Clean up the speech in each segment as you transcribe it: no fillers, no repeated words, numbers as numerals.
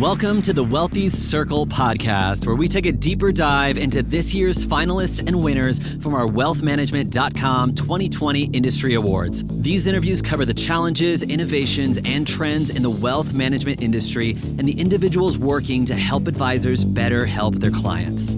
Welcome to the Wealthy Circle podcast, where we take a deeper dive into this year's finalists and winners from our wealthmanagement.com 2020 Industry Awards. These interviews cover the challenges, innovations, and trends in the wealth management industry and the individuals working to help advisors better help their clients.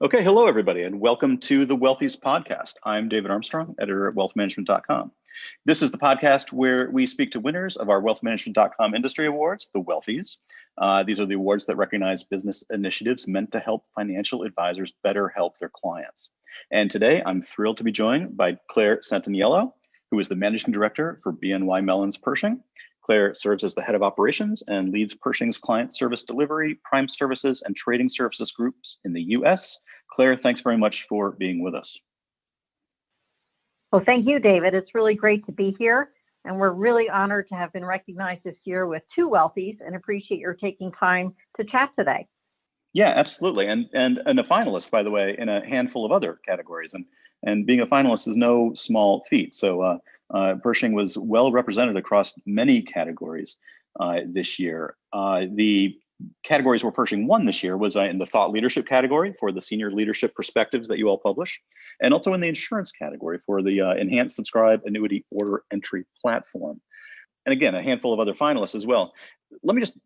Okay, hello everybody, and welcome to the Wealthies podcast. I'm David Armstrong, editor at wealthmanagement.com. This is the podcast where we speak to winners of our wealthmanagement.com industry awards, the Wealthies. These are the awards that recognize business initiatives meant to help financial advisors better help their clients. And today, I'm thrilled to be joined by Claire Santaniello, who is the managing director for BNY Mellon's Pershing. Claire serves as the head of operations and leads Pershing's client service delivery, prime services, and trading services groups in the US. Claire, thanks very much for being with us. Well, thank you, David. It's really great to be here, and we're really honored to have been recognized this year with two Wealthies, and appreciate your taking time to chat today. Yeah, absolutely, and a finalist, by the way, in a handful of other categories, and being a finalist is no small feat. So Pershing was well represented across many categories this year. The categories where Pershing won this year was in the thought leadership category for the senior leadership perspectives that you all publish, and also in the insurance category for the enhanced subscribe annuity order entry platform. And again, a handful of other finalists as well. Let me just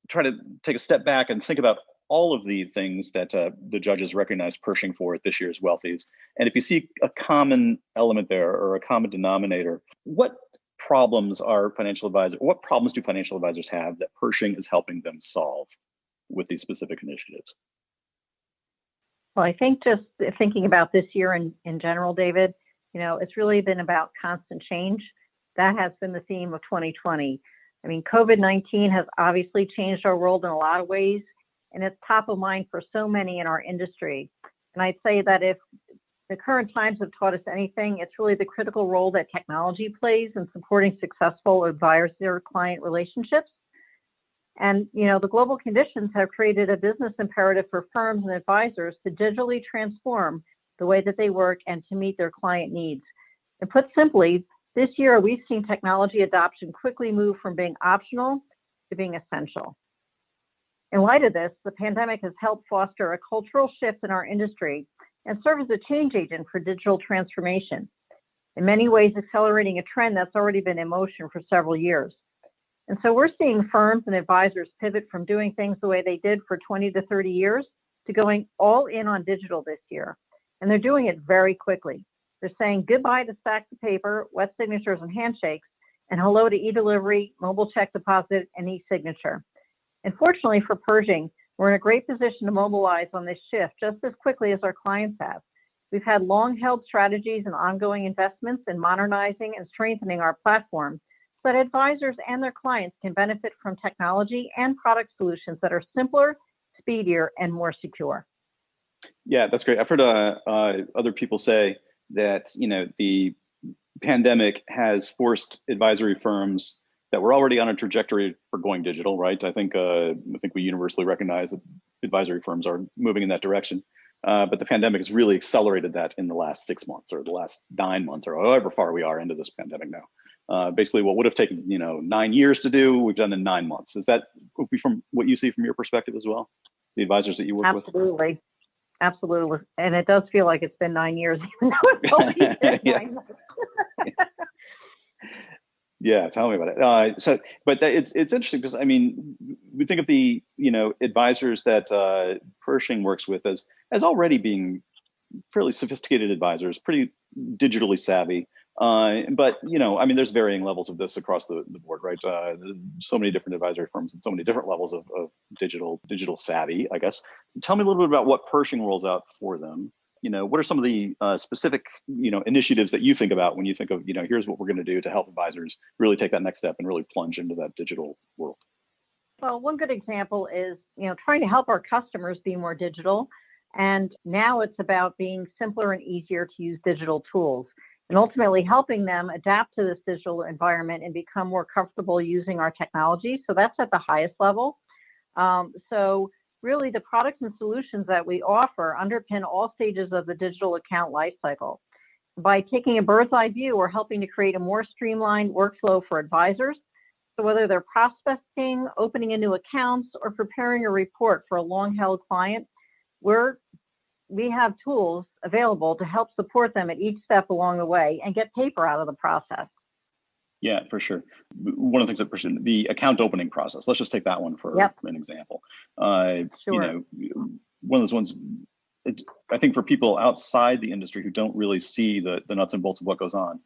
try to take a step back and think about all of the things that the judges recognized Pershing for at this year's Wealthies. And if you see a common element there or a common denominator, what problems do financial advisors have that Pershing is helping them solve with these specific initiatives? Well, I think just thinking about this year in general, David, it's really been about constant change. That has been the theme of 2020. I mean, COVID-19 has obviously changed our world in a lot of ways, and it's top of mind for so many in our industry. And I'd say that if the current times have taught us anything, it's really the critical role that technology plays in supporting successful advisor-client relationships. And, the global conditions have created a business imperative for firms and advisors to digitally transform the way that they work and to meet their client needs. And put simply, this year we've seen technology adoption quickly move from being optional to being essential. In light of this, the pandemic has helped foster a cultural shift in our industry and serve as a change agent for digital transformation, in many ways accelerating a trend that's already been in motion for several years. And so we're seeing firms and advisors pivot from doing things the way they did for 20 to 30 years to going all in on digital this year. And they're doing it very quickly. They're saying goodbye to stacks of paper, wet signatures and handshakes, and hello to EDelivery, mobile check deposit, and e-signature. And fortunately for Pershing, we're in a great position to mobilize on this shift just as quickly as our clients have. We've had long-held strategies and ongoing investments in modernizing and strengthening our platform so that advisors and their clients can benefit from technology and product solutions that are simpler, speedier, and more secure. Yeah, that's great. I've heard other people say that the pandemic has forced advisory firms that we're already on a trajectory for going digital, right? I think we universally recognize that advisory firms are moving in that direction. But the pandemic has really accelerated that in the last 6 months or the last 9 months or however far we are into this pandemic now. Basically what would have taken 9 years to do, we've done in 9 months. Is that from what you see from your perspective as well? The advisors that you work with? Absolutely. And it does feel like it's been 9 years, even though it's only been 9 months. Yeah, tell me about it. It's interesting because we think of the advisors that Pershing works with as already being fairly sophisticated advisors, pretty digitally savvy. But there's varying levels of this across the board, right? So many different advisory firms and so many different levels of digital savvy, I guess. Tell me a little bit about what Pershing rolls out for them. What are some of the specific, initiatives that you think about when you think of, here's what we're going to do to help advisors really take that next step and really plunge into that digital world? Well, one good example is, trying to help our customers be more digital. And now it's about being simpler and easier to use digital tools and ultimately helping them adapt to this digital environment and become more comfortable using our technology. So that's at the highest level. So really the products and solutions that we offer underpin all stages of the digital account lifecycle. By taking a bird's eye view, we're helping to create a more streamlined workflow for advisors. So whether they're prospecting, opening a new account, or preparing a report for a long-held client, we have tools available to help support them at each step along the way and get paper out of the process. Yeah, for sure. One of the things that the account opening process, let's just take that one for an example. Sure. You know, one of those ones, I think for people outside the industry who don't really see the nuts and bolts of what goes on,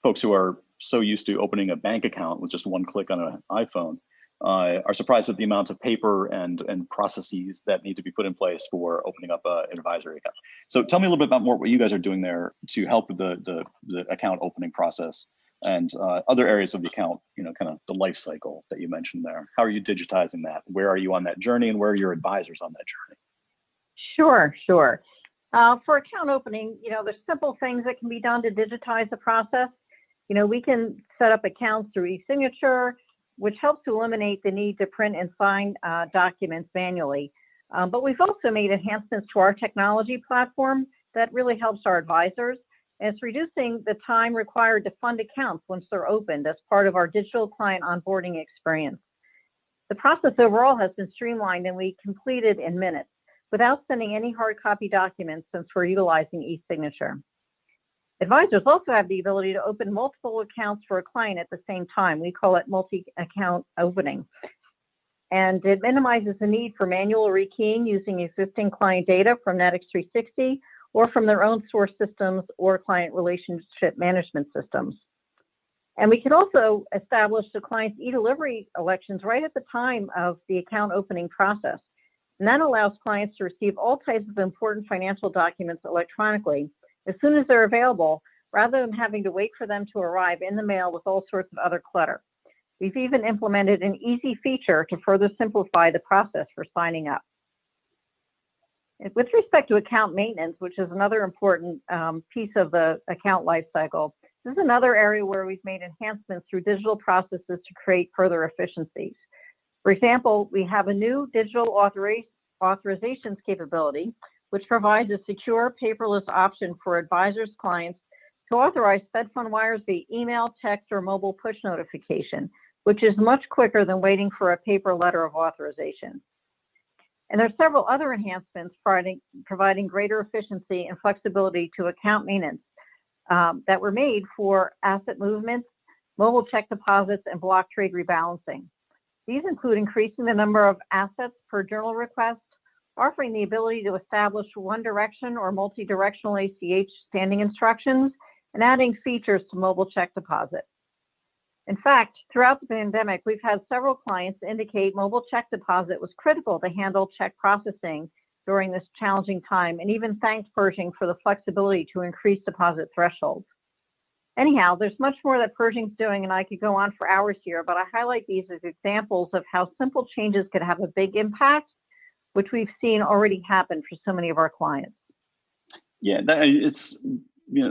folks who are so used to opening a bank account with just one click on an iPhone are surprised at the amount of paper and processes that need to be put in place for opening up an advisory account. So tell me a little bit about more what you guys are doing there to help with the account opening process and other areas of the account, you know, kind of the life cycle that you mentioned there. How are you digitizing that? Where are you on that journey, and where are your advisors on that journey? Sure. For account opening, you know, there's simple things that can be done to digitize the process. You know, we can set up accounts through e-signature, which helps to eliminate the need to print and sign documents manually. But we've also made enhancements to our technology platform that really helps our advisors. And it's reducing the time required to fund accounts once they're opened as part of our digital client onboarding experience. The process overall has been streamlined and we completed in minutes without sending any hard copy documents since we're utilizing e-signature. Advisors also have the ability to open multiple accounts for a client at the same time. We call it multi-account opening. And it minimizes the need for manual rekeying using existing client data from Netix 360 or from their own source systems or client relationship management systems. And we can also establish the client's EDelivery elections right at the time of the account opening process. And that allows clients to receive all types of important financial documents electronically as soon as they're available, rather than having to wait for them to arrive in the mail with all sorts of other clutter. We've even implemented an easy feature to further simplify the process for signing up. With respect to account maintenance, which is another important piece of the account lifecycle, this is another area where we've made enhancements through digital processes to create further efficiencies. For example, we have a new digital authorizations capability, which provides a secure paperless option for advisors' clients to authorize Fed fund wires via email, text, or mobile push notification, which is much quicker than waiting for a paper letter of authorization. And there are several other enhancements providing greater efficiency and flexibility to account maintenance that were made for asset movements, mobile check deposits, and block trade rebalancing. These include increasing the number of assets per journal request, offering the ability to establish one direction or multi-directional ACH standing instructions, and adding features to mobile check deposit. In fact, throughout the pandemic, we've had several clients indicate mobile check deposit was critical to handle check processing during this challenging time, and even thanked Pershing for the flexibility to increase deposit thresholds. Anyhow, there's much more that Pershing's doing, and I could go on for hours here, but I highlight these as examples of how simple changes could have a big impact, which we've seen already happen for so many of our clients. Yeah, it's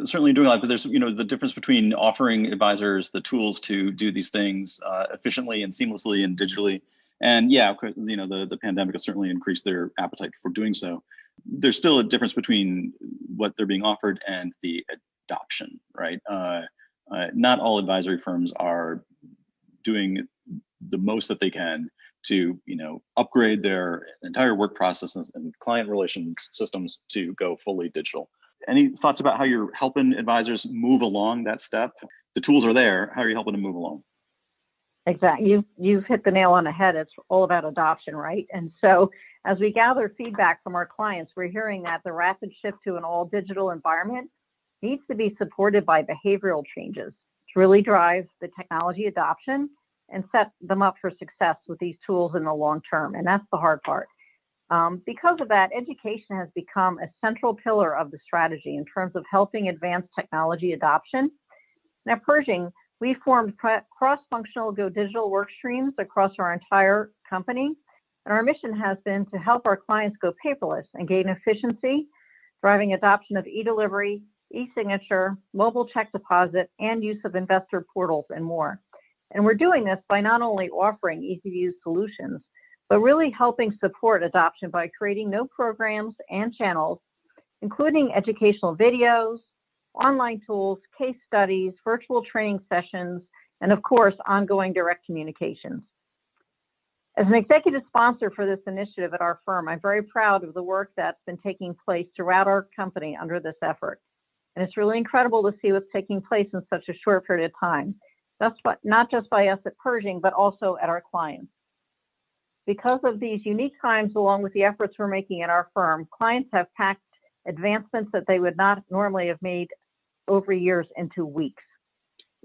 certainly doing a lot, but there's the difference between offering advisors the tools to do these things efficiently and seamlessly and digitally. And yeah, the pandemic has certainly increased their appetite for doing so. There's still a difference between what they're being offered and the adoption, right? Not all advisory firms are doing the most that they can to upgrade their entire work processes and client relations systems to go fully digital. Any thoughts about how you're helping advisors move along that step? The tools are there. How are you helping them move along? Exactly. You've hit the nail on the head. It's all about adoption, right? And so as we gather feedback from our clients, we're hearing that the rapid shift to an all digital environment needs to be supported by behavioral changes to really drive the technology adoption and set them up for success with these tools in the long term. And that's the hard part. Because of that, education has become a central pillar of the strategy in terms of helping advance technology adoption. Now, at Pershing, we formed cross-functional Go Digital work streams across our entire company. And our mission has been to help our clients go paperless and gain efficiency, driving adoption of e-delivery, e-signature, mobile check deposit, and use of investor portals and more. And we're doing this by not only offering easy-to-use solutions, but really helping support adoption by creating new programs and channels, including educational videos, online tools, case studies, virtual training sessions, and of course, ongoing direct communications. As an executive sponsor for this initiative at our firm, I'm very proud of the work that's been taking place throughout our company under this effort. And it's really incredible to see what's taking place in such a short period of time, not just by us at Pershing, but also at our clients. Because of these unique times, along with the efforts we're making in our firm, clients have packed advancements that they would not normally have made over years into weeks.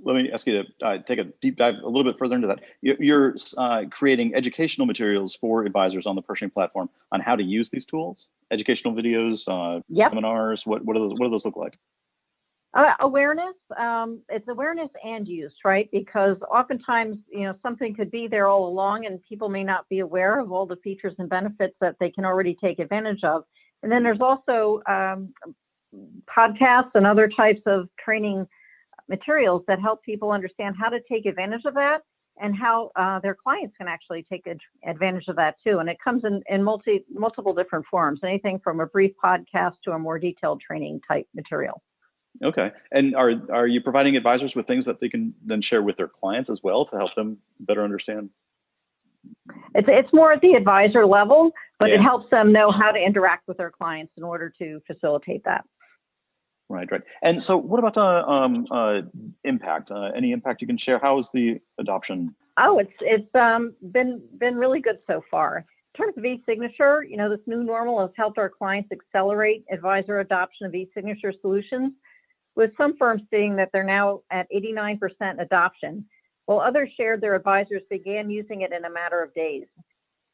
Let me ask you to take a deep dive a little bit further into that. You're creating educational materials for advisors on the Pershing platform on how to use these tools, educational videos, Yep. seminars. What do those look like? Awareness, it's awareness and use, right? Because oftentimes, something could be there all along and people may not be aware of all the features and benefits that they can already take advantage of. And then there's also podcasts and other types of training materials that help people understand how to take advantage of that and how their clients can actually take advantage of that too. And it comes in multiple different forms, anything from a brief podcast to a more detailed training type material. Okay. And are you providing advisors with things that they can then share with their clients as well to help them better understand? It's more at the advisor level, but Yeah. it helps them know how to interact with their clients in order to facilitate that. Right. And so what about impact? Any impact you can share? How is the adoption? Oh, it's been really good so far. In terms of e-signature, this new normal has helped our clients accelerate advisor adoption of e-signature solutions, with some firms saying that they're now at 89% adoption, while others shared their advisors began using it in a matter of days.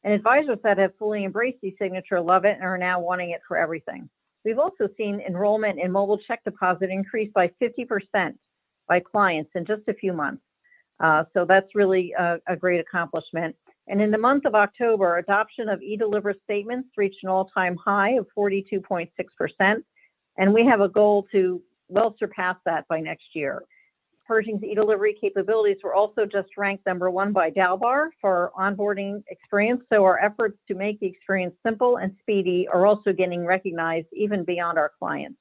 And advisors that have fully embraced e-signature love it and are now wanting it for everything. We've also seen enrollment in mobile check deposit increase by 50% by clients in just a few months. So that's really a great accomplishment. And in the month of October, adoption of EDelivery statements reached an all-time high of 42.6%. And we have a goal to well surpass that by next year. Pershing's EDelivery capabilities were also just ranked #1 by Dalbar for onboarding experience. So our efforts to make the experience simple and speedy are also getting recognized even beyond our clients.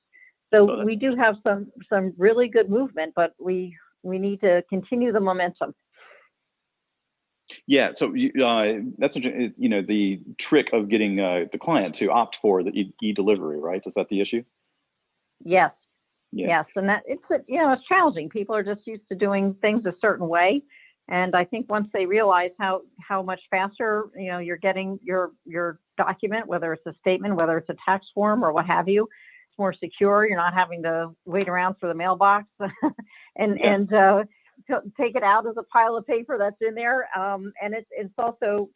So we do have some really good movement, but we need to continue the momentum. Yeah, so that's the trick of getting the client to opt for the EDelivery, right? Is that the issue? Yes. Yeah. Yes, and that it's challenging. People are just used to doing things a certain way, and I think once they realize how much faster you're getting your document, whether it's a statement, whether it's a tax form or what have you, it's more secure. You're not having to wait around for the mailbox and take it out as a pile of paper that's in there, and it's also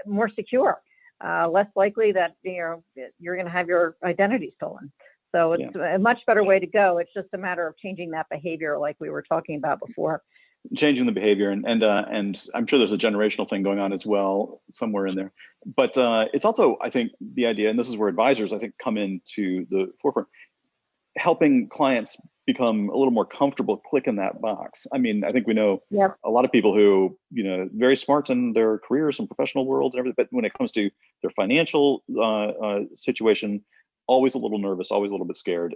more secure, less likely that you're going to have your identity stolen. So it's a much better way to go. It's just a matter of changing that behavior, like we were talking about before. Changing the behavior, and I'm sure there's a generational thing going on as well somewhere in there. But it's also, I think, the idea, and this is where advisors, I think, come into the forefront, helping clients become a little more comfortable clicking that box. I mean, I think we know a lot of people who, very smart in their careers and professional worlds and everything, but when it comes to their financial situation, always a little nervous, always a little bit scared.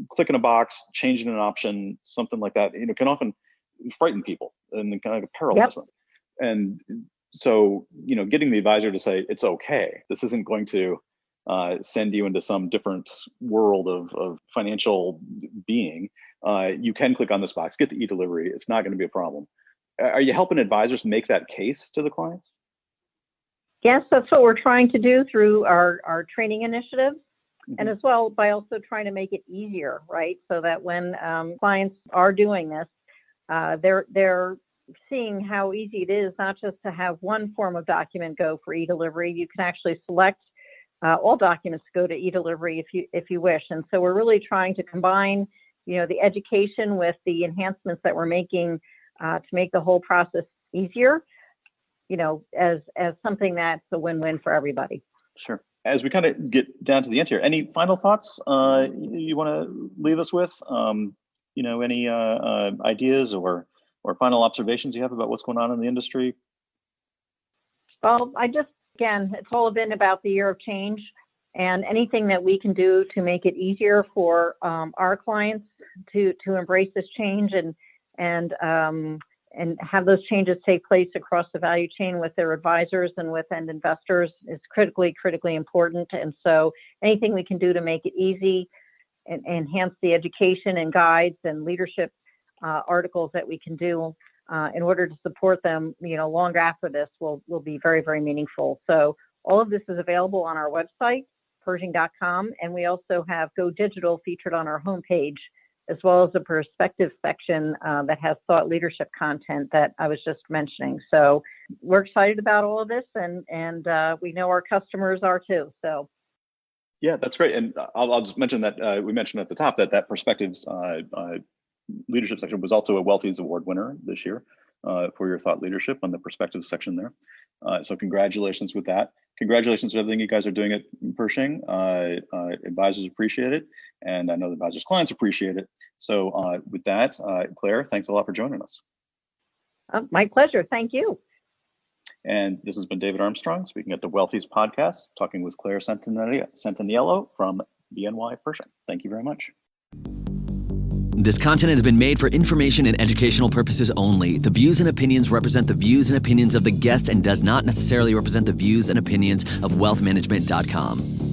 Clicking a box, changing an option, something like that, can often frighten people and kind of paralyze them. And so, getting the advisor to say, it's okay, this isn't going to send you into some different world of financial being. You can click on this box, get the EDelivery. It's not going to be a problem. Are you helping advisors make that case to the clients? Yes, that's what we're trying to do through our training initiatives. And as well by also trying to make it easier, right? So that when clients are doing this, they're seeing how easy it is not just to have one form of document go for EDelivery. You can actually select all documents to go to EDelivery if you wish. And so we're really trying to combine, the education with the enhancements that we're making to make the whole process easier, as something that's a win-win for everybody. Sure. As we kind of get down to the end here, any final thoughts you want to leave us with? Any ideas or final observations you have about what's going on in the industry? Well, it's all been about the year of change, and anything that we can do to make it easier for our clients to embrace this change and and have those changes take place across the value chain with their advisors and with end investors is critically important. And so anything we can do to make it easy and enhance the education and guides and leadership articles that we can do in order to support them, long after this will be very, very meaningful. So all of this is available on our website, Pershing.com, and we also have Go Digital featured on our homepage, as well as a perspective section that has thought leadership content that I was just mentioning. So we're excited about all of this, and we know our customers are too. So. Yeah, that's great. And I'll just mention that we mentioned at the top that perspectives leadership section was also a Wealthies Award winner this year for your thought leadership on the perspectives section there. So congratulations with that. Congratulations for everything you guys are doing at Pershing. Advisors appreciate it, and I know the advisors' clients appreciate it. So with that, Claire, thanks a lot for joining us. My pleasure. Thank you. And this has been David Armstrong speaking at the Wealthies podcast, talking with Claire Santaniello from BNY Pershing. Thank you very much. This content has been made for information and educational purposes only. The views and opinions represent the views and opinions of the guest and does not necessarily represent the views and opinions of wealthmanagement.com.